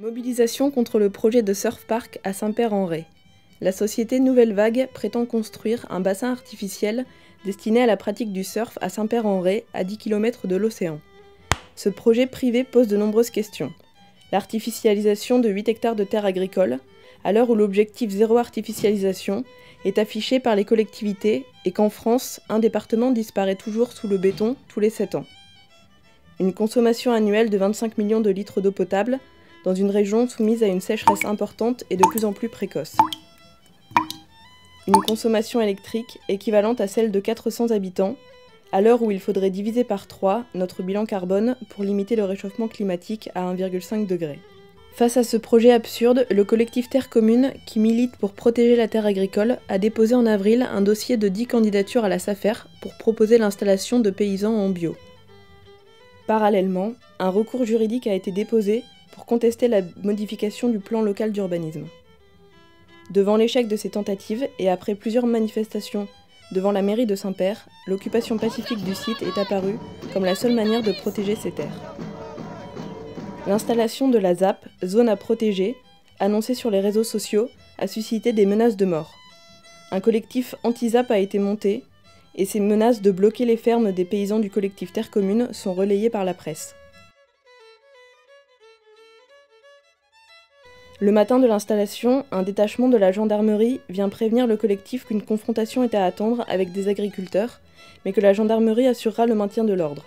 Mobilisation contre le projet de surf park à Saint-Père-en-Retz. La société Nouvelle Vague prétend construire un bassin artificiel destiné à la pratique du surf à Saint-Père-en-Retz, à 10 km de l'océan. Ce projet privé pose de nombreuses questions. L'artificialisation de 8 hectares de terres agricoles, à l'heure où l'objectif zéro artificialisation est affiché par les collectivités et qu'en France, un département disparaît toujours sous le béton tous les 7 ans. Une consommation annuelle de 25 millions de litres d'eau potable dans une région soumise à une sécheresse importante et de plus en plus précoce. Une consommation électrique équivalente à celle de 400 habitants, à l'heure où il faudrait diviser par 3 notre bilan carbone pour limiter le réchauffement climatique à 1,5 degré. Face à ce projet absurde, le collectif Terre Commune, qui milite pour protéger la terre agricole, a déposé en avril un dossier de 10 candidatures à la Safer pour proposer l'installation de paysans en bio. Parallèlement, un recours juridique a été déposé pour contester la modification du plan local d'urbanisme. Devant l'échec de ces tentatives et après plusieurs manifestations devant la mairie de Saint-Père, l'occupation pacifique du site est apparue comme la seule manière de protéger ces terres. L'installation de la ZAP, zone à protéger, annoncée sur les réseaux sociaux, a suscité des menaces de mort. Un collectif anti-ZAP a été monté, et ces menaces de bloquer les fermes des paysans du collectif Terre Commune sont relayées par la presse. Le matin de l'installation, un détachement de la gendarmerie vient prévenir le collectif qu'une confrontation est à attendre avec des agriculteurs, mais que la gendarmerie assurera le maintien de l'ordre.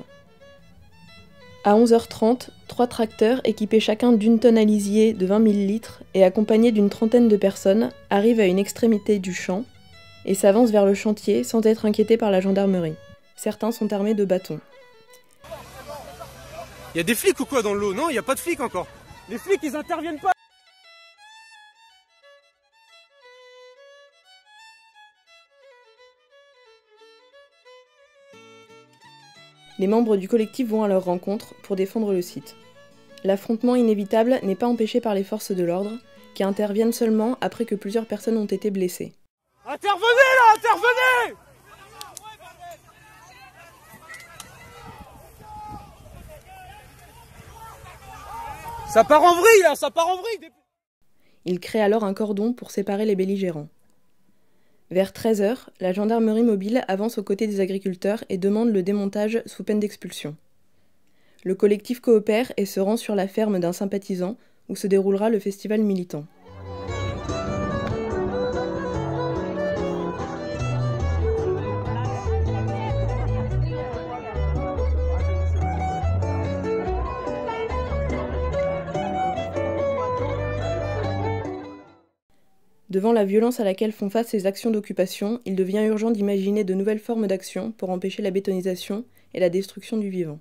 À 11h30, 3 tracteurs équipés chacun d'une tonne à lisier de 20 000 litres et accompagnés d'une trentaine de personnes arrivent à une extrémité du champ et s'avancent vers le chantier sans être inquiétés par la gendarmerie. Certains sont armés de bâtons. Il y a des flics ou quoi dans l'eau? Non, il n'y a pas de flics encore. Les flics, ils interviennent pas. Les membres du collectif vont à leur rencontre pour défendre le site. L'affrontement inévitable n'est pas empêché par les forces de l'ordre, qui interviennent seulement après que plusieurs personnes ont été blessées. Intervenez là, intervenez! Ça part en vrille là, ça part en vrille! Ils créent alors un cordon pour séparer les belligérants. Vers 13h, la gendarmerie mobile avance aux côtés des agriculteurs et demande le démontage sous peine d'expulsion. Le collectif coopère et se rend sur la ferme d'un sympathisant où se déroulera le festival militant. Devant la violence à laquelle font face ces actions d'occupation, il devient urgent d'imaginer de nouvelles formes d'action pour empêcher la bétonisation et la destruction du vivant.